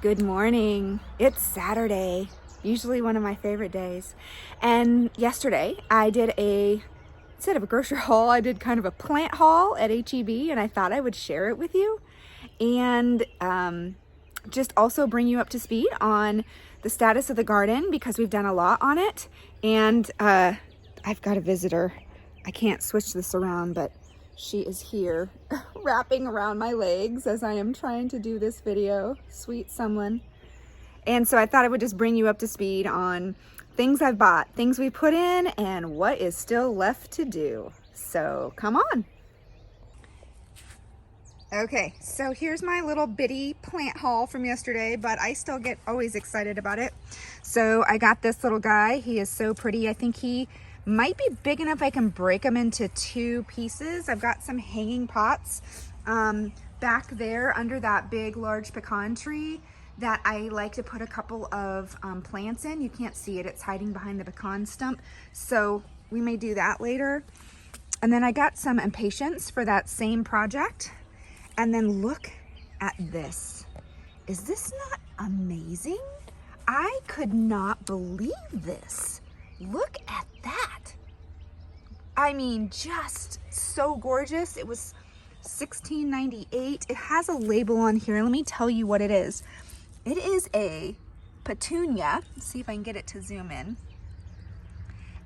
Good morning. It's Saturday, usually one of my favorite days. And yesterday I did instead of a grocery haul, I did kind of a plant haul at HEB, and I thought I would share it with you and just also bring you up to speed on the status of the garden because we've done a lot on it. And I've got a visitor. I can't switch this around, but she is here wrapping around my legs as I am trying to do this video. Sweet someone. And so I thought I would just bring you up to speed on things I've bought, things we put in, and what is still left to do. So come on. Okay, so here's my little bitty plant haul from yesterday, but I still get always excited about it. So I got this little guy. He is so pretty. I think he might be big enough I can break them into two pieces. I've got some hanging pots back there under that big large pecan tree that I like to put a couple of plants in. You can't see it, it's hiding behind the pecan stump, so we may do that later. And then I got some impatiens for that same project. And then look at this. Is this not amazing? I could not believe this. Look at that. I mean, just so gorgeous. It was $16.98. It has a label on here. Let me tell you what it is. It is a petunia. Let's see if I can get it to zoom in.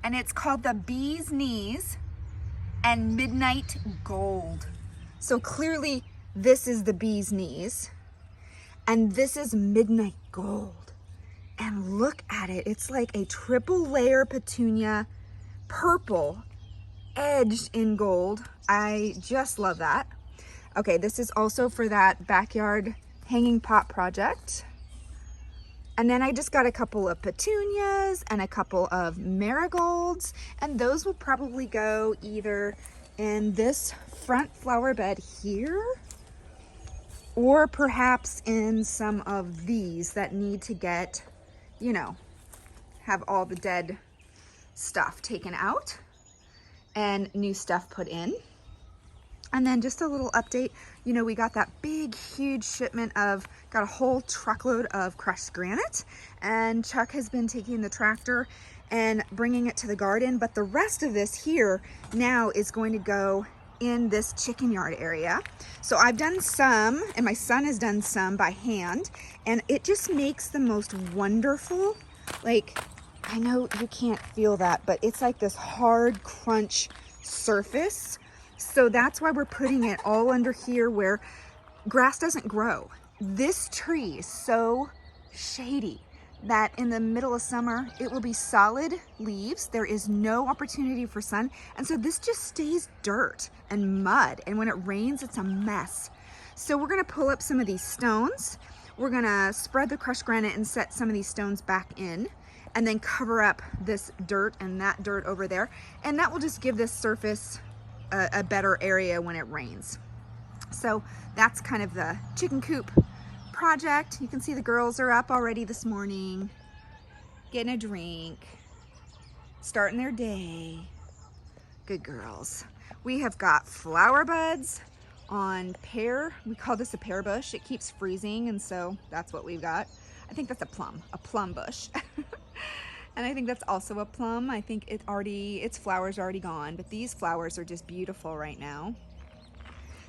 And it's called the Bee's Knees and Midnight Gold. So clearly this is the Bee's Knees and this is Midnight Gold. And look at it. It's like a triple layer petunia, purple, edged in gold. I just love that. Okay, this is also for that backyard hanging pot project. And then I just got a couple of petunias and a couple of marigolds, and those will probably go either in this front flower bed here, or perhaps in some of these that need to get, you know, have all the dead stuff taken out and new stuff put in. And then just a little update, you know, we got that big, huge shipment got a whole truckload of crushed granite, and Chuck has been taking the tractor and bringing it to the garden, but the rest of this here now is going to go in this chicken yard area. So I've done some, and my son has done some by hand, and it just makes the most wonderful, like, I know you can't feel that, but it's like this hard crunch surface. So that's why we're putting it all under here where grass doesn't grow. This tree is so shady that in the middle of summer, it will be solid leaves. There is no opportunity for sun. And so this just stays dirt and mud. And when it rains, it's a mess. So we're gonna pull up some of these stones. We're gonna spread the crushed granite and set some of these stones back in, and then cover up this dirt and that dirt over there. And that will just give this surface a better area when it rains. So that's kind of the chicken coop project. You can see the girls are up already this morning, getting a drink, starting their day. Good girls. We have got flower buds on pear. We call this a pear bush. It keeps freezing, and so that's what we've got. I think that's a plum bush. And I think that's also a plum. I think its flowers are already gone, but these flowers are just beautiful right now.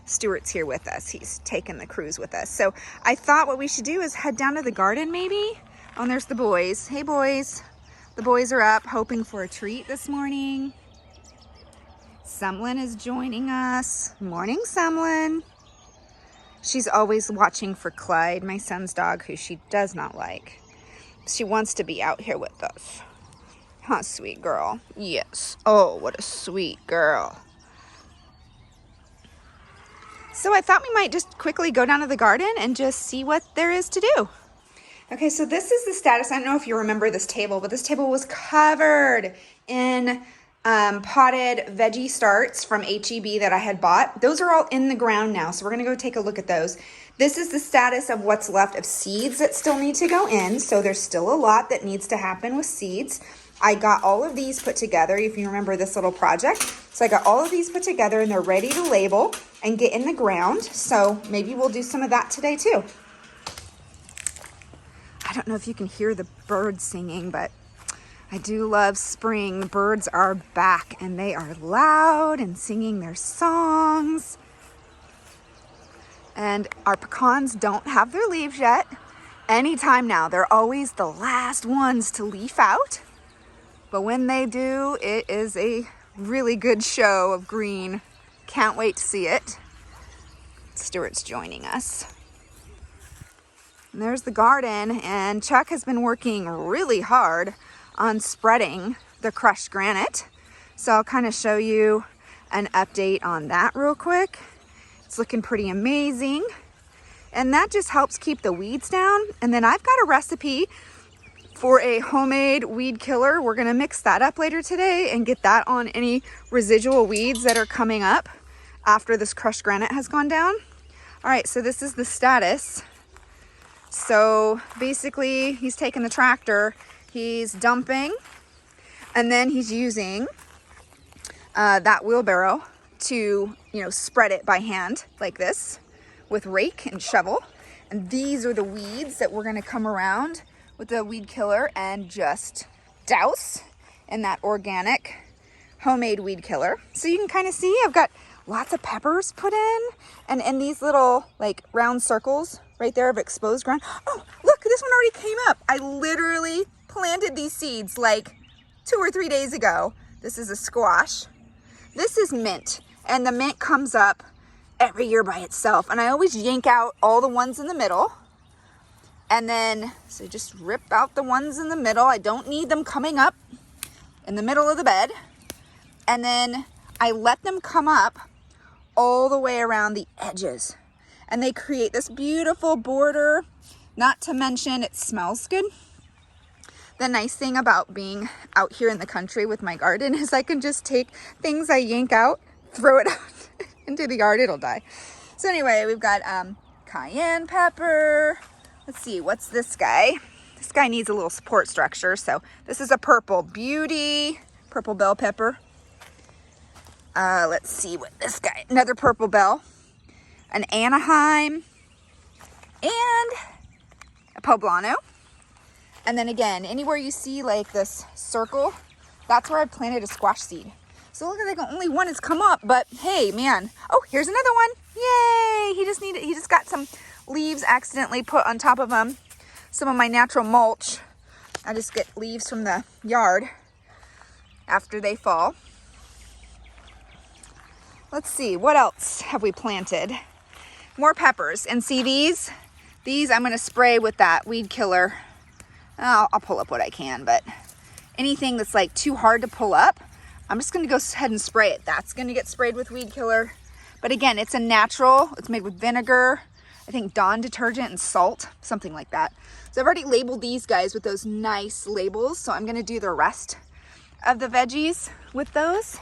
Stewart's here with us. He's taking the cruise with us. So I thought what we should do is head down to the garden maybe. Oh, and there's the boys. Hey boys. The boys are up hoping for a treat this morning. Sumlin is joining us. Morning, Sumlin. She's always watching for Clyde, my son's dog, who she does not like. She wants to be out here with us. Huh, sweet girl? Yes. Oh, what a sweet girl. So I thought we might just quickly go down to the garden and just see what there is to do. Okay, so this is the status. I don't know if you remember this table, but this table was covered in potted veggie starts from HEB that I had bought. Those are all in the ground now, so we're gonna go take a look at those. This is the status of what's left of seeds that still need to go in. So there's still a lot that needs to happen with seeds. I got all of these put together, if you remember this little project. So I got all of these put together and they're ready to label and get in the ground. So maybe we'll do some of that today too. I don't know if you can hear the birds singing, but I do love spring. The birds are back and they are loud and singing their songs. And our pecans don't have their leaves yet. Anytime now, they're always the last ones to leaf out. But when they do, it is a really good show of green. Can't wait to see it. Stewart's joining us. And there's the garden, and Chuck has been working really hard on spreading the crushed granite. So I'll kind of show you an update on that real quick. It's looking pretty amazing. And that just helps keep the weeds down. And then I've got a recipe for a homemade weed killer. We're gonna mix that up later today and get that on any residual weeds that are coming up after this crushed granite has gone down. All right, so this is the status. So basically he's taking the tractor, he's dumping, and then he's using that wheelbarrow to, spread it by hand like this with rake and shovel. And these are the weeds that we're gonna come around with the weed killer and just douse in that organic homemade weed killer. So you can kind of see I've got lots of peppers put in, and in these little like round circles right there of exposed ground. Oh, look, this one already came up. I literally planted these seeds like 2 or 3 days ago. This is a squash. This is mint, and the mint comes up every year by itself. And I always yank out all the ones in the middle. And then, so just rip out the ones in the middle. I don't need them coming up in the middle of the bed. And then I let them come up all the way around the edges. And they create this beautiful border. Not to mention it smells good. The nice thing about being out here in the country with my garden is I can just take things I yank out, throw it out into the yard, it'll die. So anyway, we've got cayenne pepper. Let's see, what's this guy? This guy needs a little support structure. So this is a purple beauty, purple bell pepper. Let's see what this guy, another purple bell, an Anaheim, and a poblano. And then again, anywhere you see like this circle, that's where I planted a squash seed. So look like only one has come up, but hey, man. Oh, here's another one. Yay! He just got some leaves accidentally put on top of him. Some of my natural mulch. I just get leaves from the yard after they fall. Let's see, what else have we planted? More peppers. And see these I'm gonna spray with that weed killer. I'll pull up what I can, but anything that's like too hard to pull up, I'm just gonna go ahead and spray it. That's gonna get sprayed with weed killer. But again, it's a natural, it's made with vinegar, I think Dawn detergent and salt, something like that. So I've already labeled these guys with those nice labels. So I'm gonna do the rest of the veggies with those.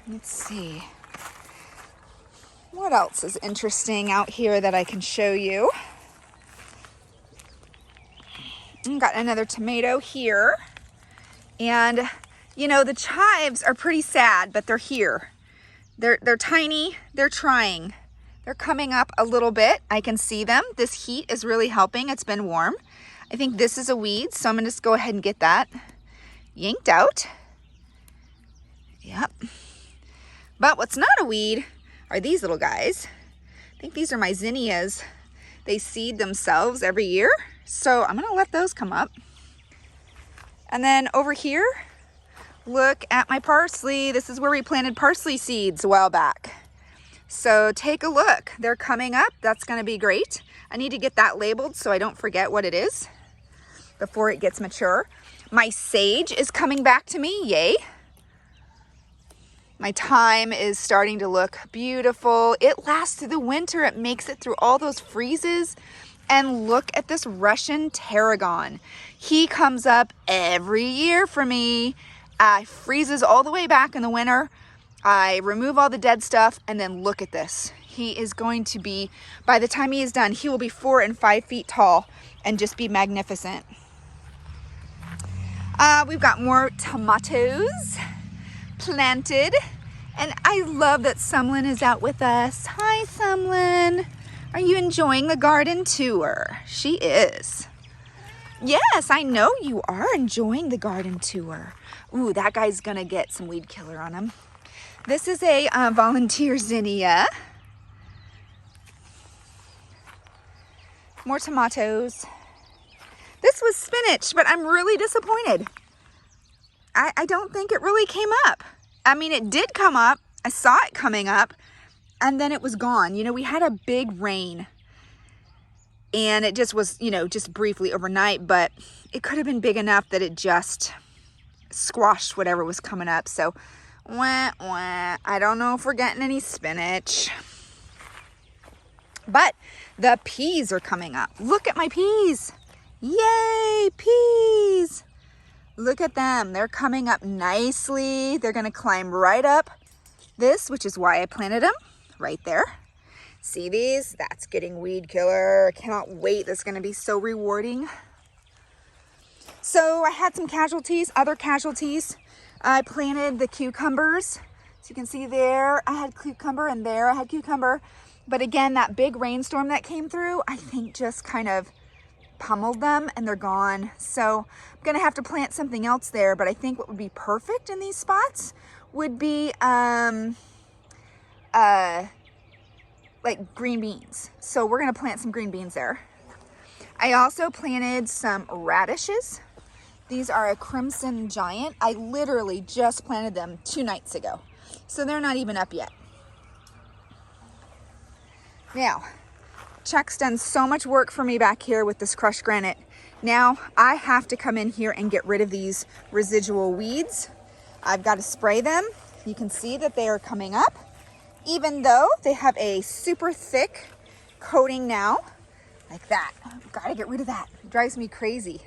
Let's see. What else is interesting out here that I can show you? Got another tomato here. And the chives are pretty sad, but they're here. They're tiny, they're trying. They're coming up a little bit. I can see them. This heat is really helping. It's been warm. I think this is a weed, so I'm gonna just go ahead and get that yanked out. Yep. But what's not a weed are these little guys. I think these are my zinnias. They seed themselves every year. So I'm gonna let those come up. And then over here, look at my parsley. This is where we planted parsley seeds a while back. So take a look, they're coming up. That's gonna be great. I need to get that labeled so I don't forget what it is before it gets mature. My sage is coming back to me, yay. My thyme is starting to look beautiful. It lasts through the winter. It makes it through all those freezes. And look at this Russian tarragon. He comes up every year for me. Freezes all the way back in the winter. I remove all the dead stuff, and then look at this. He is going to be, by the time he is done, he will be 4 and 5 feet tall and just be magnificent. We've got more tomatoes planted, and I love that Sumlin is out with us. Hi, Sumlin. Are you enjoying the garden tour? She is. Yes, I know you are enjoying the garden tour. Ooh, that guy's gonna get some weed killer on him. This is a volunteer zinnia. More tomatoes. This was spinach, but I'm really disappointed. I don't think it really came up. I mean, it did come up. I saw it coming up, and then it was gone. You know, we had a big rain, and it just was, you know, just briefly overnight, but it could have been big enough that it just squashed whatever was coming up. So, wah, wah. I don't know if we're getting any spinach. But the peas are coming up. Look at my peas. Yay, peas. Look at them. They're coming up nicely. They're going to climb right up this, which is why I planted them right there. See these? That's getting weed killer. I cannot wait. That's going to be so rewarding. So I had some casualties, other casualties. I planted the cucumbers. So you can see there I had cucumber, and there I had cucumber. But again, that big rainstorm that came through, I think just kind of pummeled them, and they're gone. So I'm gonna have to plant something else there, but I think what would be perfect in these spots would be like green beans. So we're gonna plant some green beans there. I also planted some radishes. These are a crimson giant. I literally just planted them 2 nights ago. So they're not even up yet. Now, Chuck's done so much work for me back here with this crushed granite. Now I have to come in here and get rid of these residual weeds. I've got to spray them. You can see that they are coming up, even though they have a super thick coating now, like that. I've got to get rid of that. It drives me crazy.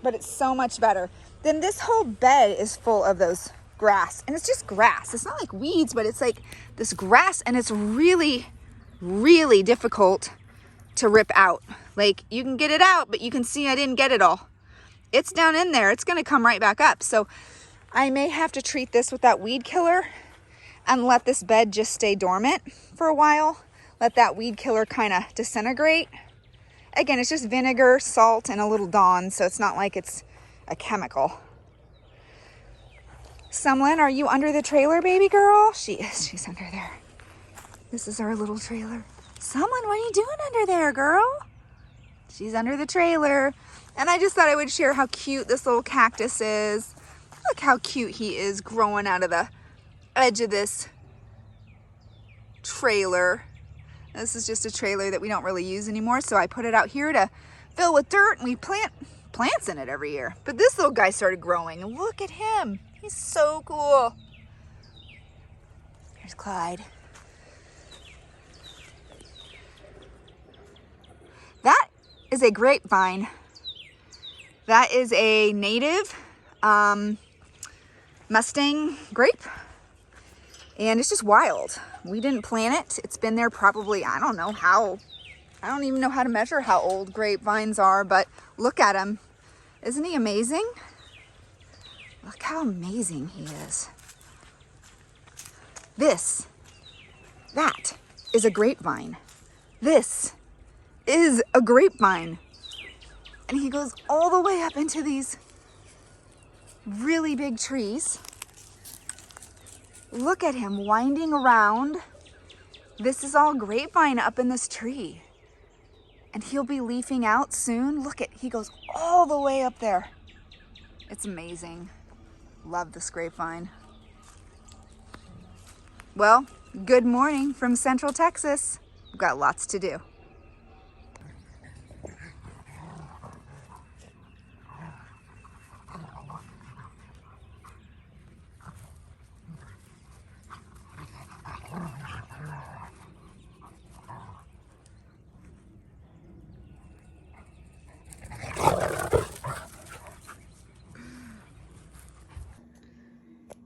But it's so much better. Then this whole bed is full of those grass, and it's just grass. It's not like weeds, but it's like this grass, and it's really difficult to rip out. Like, you can get it out, but you can see I didn't get it all. It's down in there. It's going to come right back up. So I may have to treat this with that weed killer and let this bed just stay dormant for a while. Let that weed killer kind of disintegrate. Again, it's just vinegar, salt, and a little Dawn, so it's not like it's a chemical. Sumlin, are you under the trailer, baby girl? She is. She's under there. This is our little trailer. Sumlin, what are you doing under there, girl? She's under the trailer. And I just thought I would share how cute this little cactus is. Look how cute he is growing out of the edge of this trailer. This is just a trailer that we don't really use anymore, so I put it out here to fill with dirt, and we plant plants in it every year. But this little guy started growing, and look at him. He's so cool. Here's Clyde. That is a grapevine. That is a native Mustang grape, and it's just wild. We didn't plant it. It's been there probably, I don't even know how to measure how old grapevines are, but look at him. Isn't he amazing? Look how amazing he is. That is a grapevine. This is a grapevine. And he goes all the way up into these really big trees. Look at him winding around. This is all grapevine up in this tree. And he'll be leafing out soon. Look at, he goes all the way up there. It's amazing. Love this grapevine. Well, good morning from Central Texas. We've got lots to do.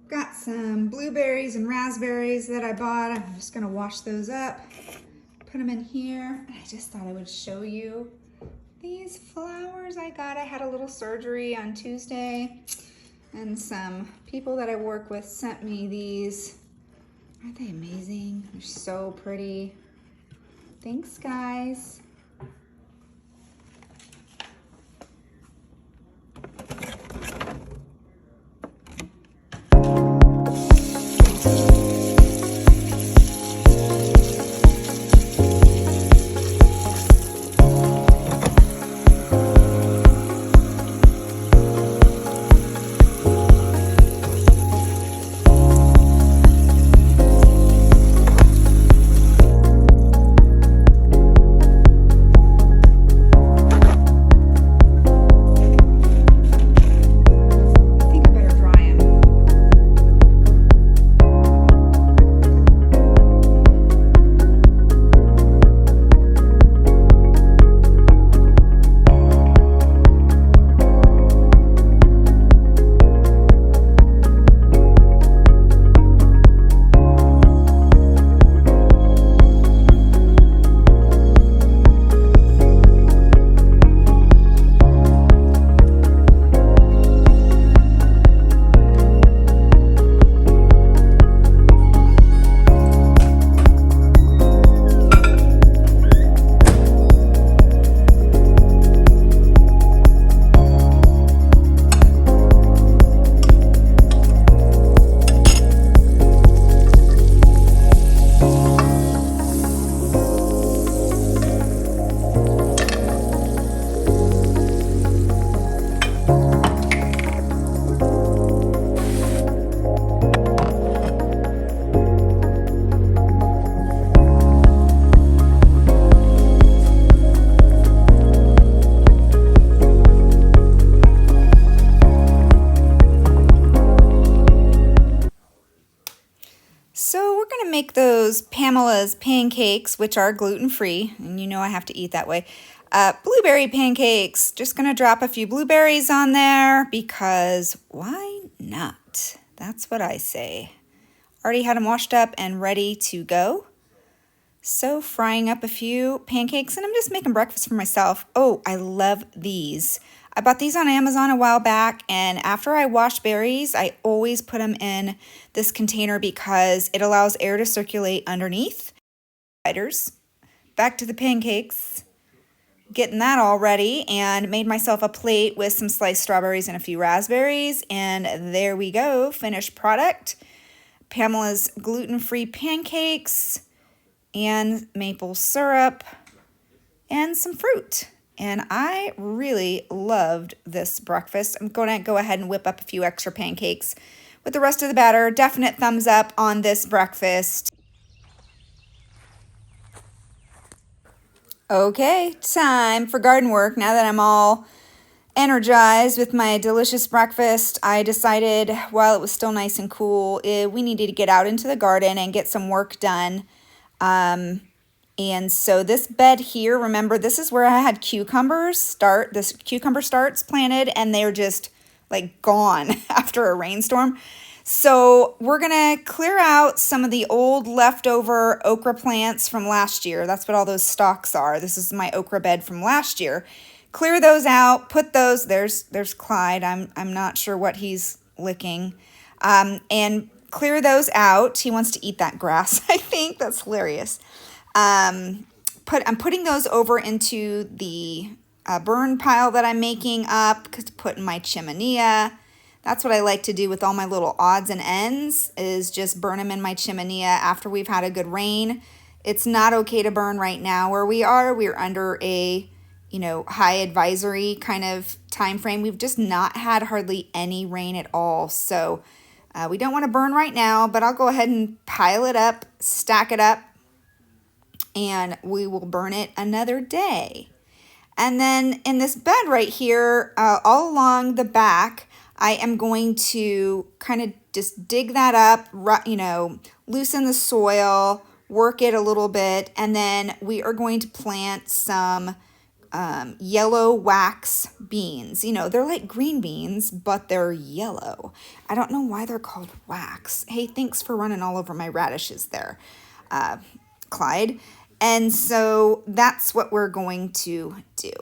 Got some blueberries and raspberries that I bought. I'm just gonna wash those up, put them in here. I just thought I would show you these flowers I got. I had a little surgery on Tuesday, and some people that I work with sent me these. Aren't they amazing? They're so pretty. Thanks, guys. So we're going to make those Pamela's pancakes, which are gluten-free, and you know I have to eat that way. Blueberry pancakes. Just going to drop a few blueberries on there because why not? That's what I say. Already had them washed up and ready to go. So frying up a few pancakes, and I'm just making breakfast for myself. Oh, I love these. I bought these on Amazon a while back, and after I wash berries, I always put them in this container because it allows air to circulate underneath. Back to the pancakes. Getting that all ready, and made myself a plate with some sliced strawberries and a few raspberries, and there we go, finished product. Pamela's gluten-free pancakes and maple syrup and some fruit. And I really loved this breakfast. I'm going to go ahead and whip up a few extra pancakes with the rest of the batter. Definite thumbs up on this breakfast. Okay, time for garden work. Now that I'm all energized with my delicious breakfast, I decided while it was still nice and cool, we needed to get out into the garden and get some work done. And so this bed here, remember, this is where I had cucumber starts planted, and they're just like gone after a rainstorm. So we're going to clear out some of the old leftover okra plants from last year. That's what all those stalks are. This is my okra bed from last year. Clear those out, put those, there's Clyde. I'm not sure what he's licking. And clear those out. He wants to eat that grass, I think. That's hilarious. I'm putting those over into the burn pile that I'm making up, to put in my chimenea. That's what I like to do with all my little odds and ends, is just burn them in my chimenea after we've had a good rain. It's not okay to burn right now where we are. We're under a, high advisory kind of time frame. We've just not had hardly any rain at all. So we don't want to burn right now, but I'll go ahead and pile it up, stack it up, and we will burn it another day. And then in this bed right here, all along the back, I am going to kind of just dig that up, loosen the soil, work it a little bit, and then we are going to plant some yellow wax beans. They're like green beans, but they're yellow. I don't know why they're called wax. Hey, thanks for running all over my radishes there, Clyde. And so that's what we're going to do.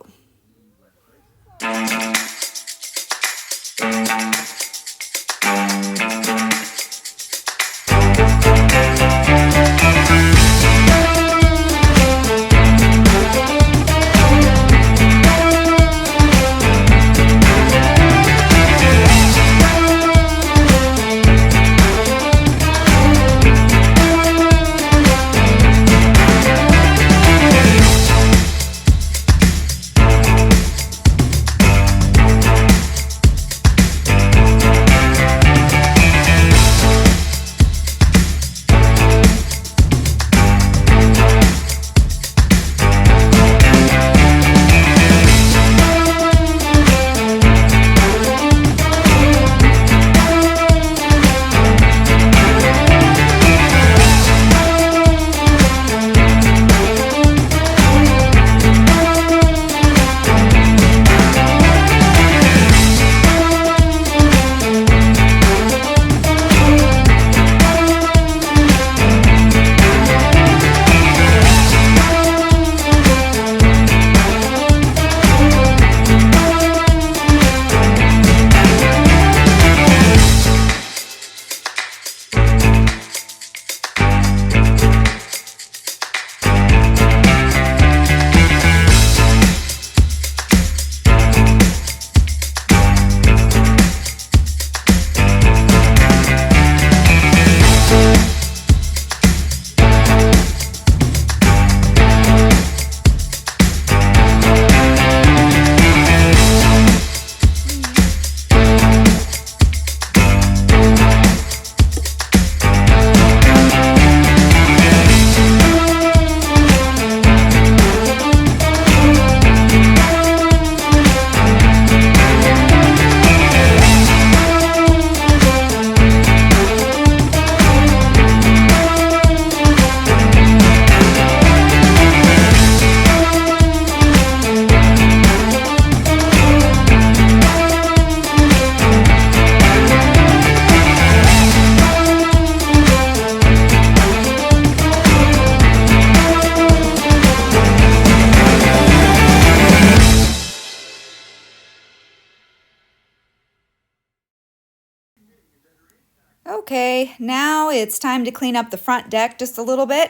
Okay, now it's time to clean up the front deck just a little bit.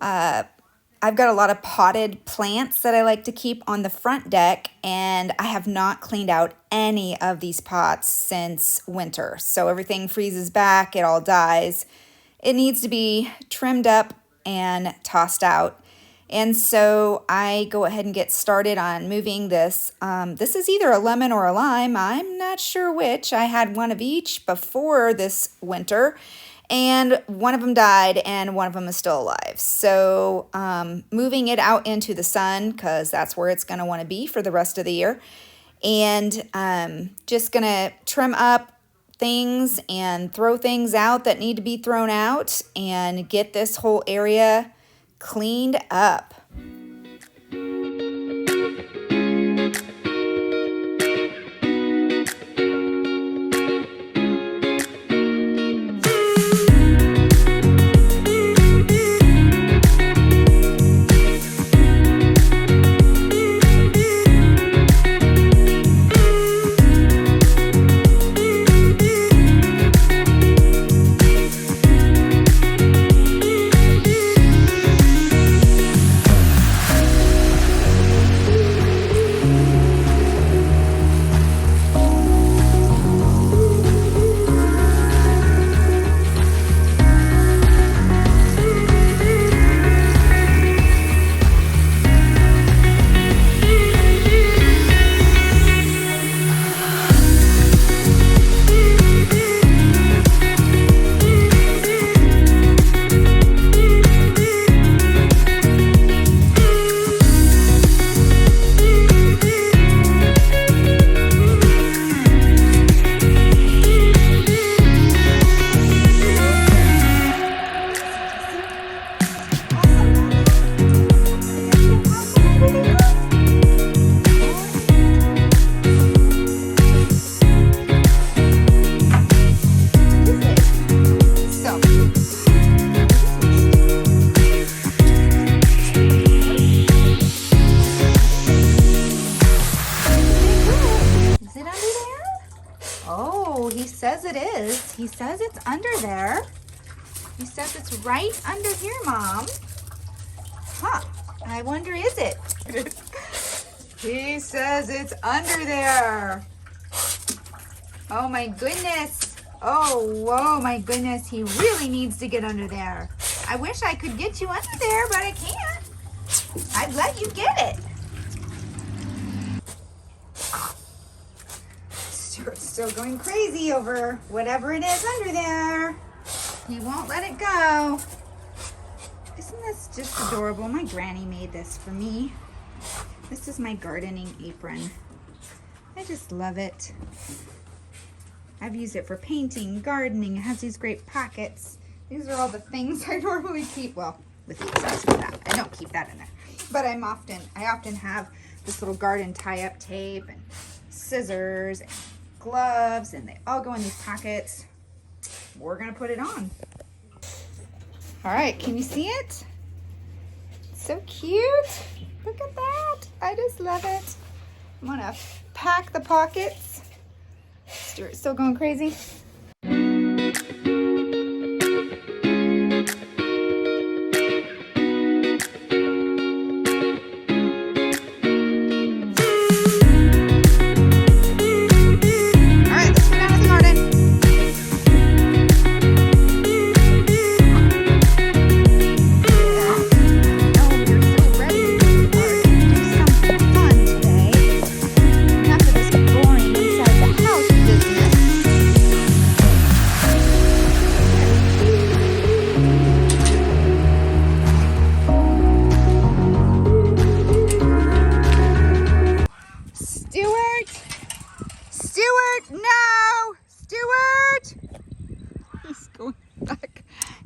I've got a lot of potted plants that I like to keep on the front deck, and I have not cleaned out any of these pots since winter. So everything freezes back, it all dies. It needs to be trimmed up and tossed out. And so I go ahead and get started on moving this. This is either a lemon or a lime. I'm not sure which. I had one of each before this winter, and one of them died and one of them is still alive. So moving it out into the sun, because that's where it's going to want to be for the rest of the year. And just going to trim up things and throw things out that need to be thrown out and get this whole area cleaned up. He says it's under there. He says it's right under here, Mom. Huh. I wonder, is it? He says it's under there. Oh my goodness. Oh, whoa, my goodness. He really needs to get under there. I wish I could get you under there, but I can't. I'd let you get it. Stuart's still going crazy over whatever it is under there. He won't let it go. Isn't this just adorable? My granny made this for me. This is my gardening apron. I just love it. I've used it for painting, gardening. It has these great pockets. These are all the things I normally keep. Well, with the exception of that. I don't keep that in there. But I often have this little garden tie-up tape and scissors and gloves, and they all go in these pockets. We're gonna put it on. All right, can you see it? So cute. Look at that. I just love it. I'm gonna pack the pockets. Stuart's still going crazy.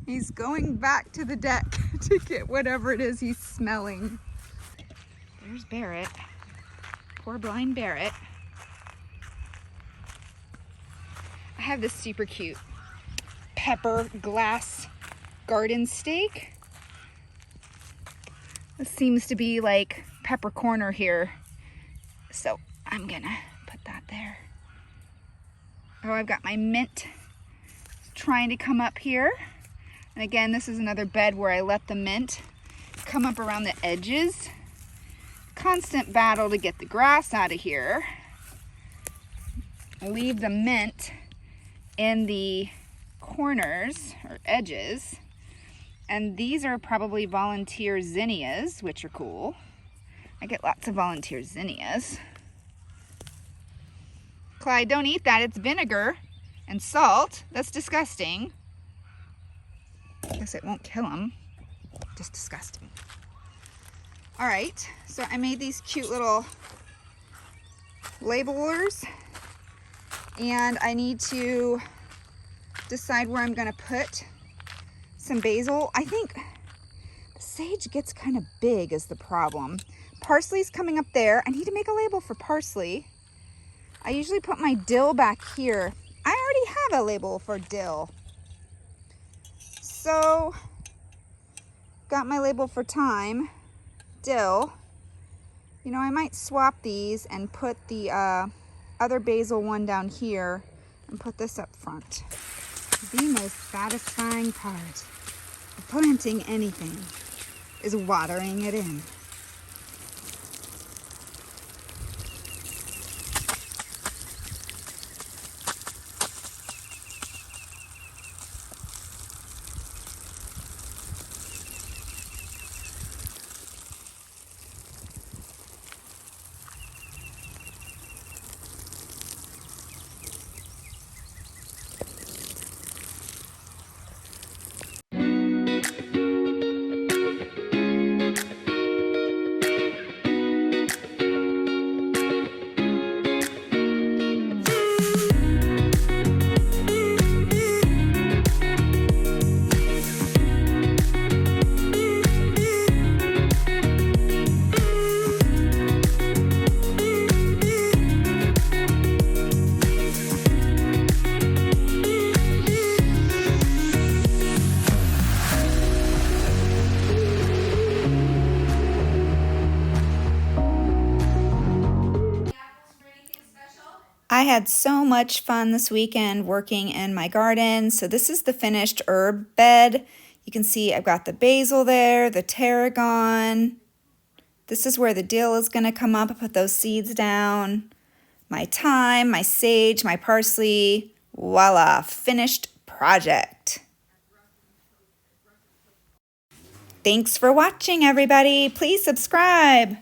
He's going back to the deck to get whatever it is he's smelling. There's Barrett. Poor blind Barrett. I have this super cute pepper glass garden stake. This seems to be like pepper corner here. So I'm gonna put that there. Oh, I've got my mint trying to come up here. And again, this is another bed where I let the mint come up around the edges. Constant battle to get the grass out of here. Leave the mint in the corners or edges. And these are probably volunteer zinnias, which are cool. I get lots of volunteer zinnias. Clyde, don't eat that. It's vinegar and salt. That's disgusting. I guess it won't kill him. Just disgusting. All right, so I made these cute little labelers, and I need to decide where I'm gonna put some basil. I think the sage gets kind of big is the problem. Parsley's coming up there. I need to make a label for parsley. I usually put my dill back here. I already have a label for dill. So, got my label for thyme, dill. You know, I might swap these and put the other basil one down here and put this up front. The most satisfying part of planting anything is watering it in. I had so much fun this weekend working in my garden. So this is the finished herb bed. You can see I've got the basil there, the tarragon. This is where the dill is going to come up. I put those seeds down. My thyme, my sage, my parsley. Voila, finished project. Thanks for watching, everybody. Please subscribe.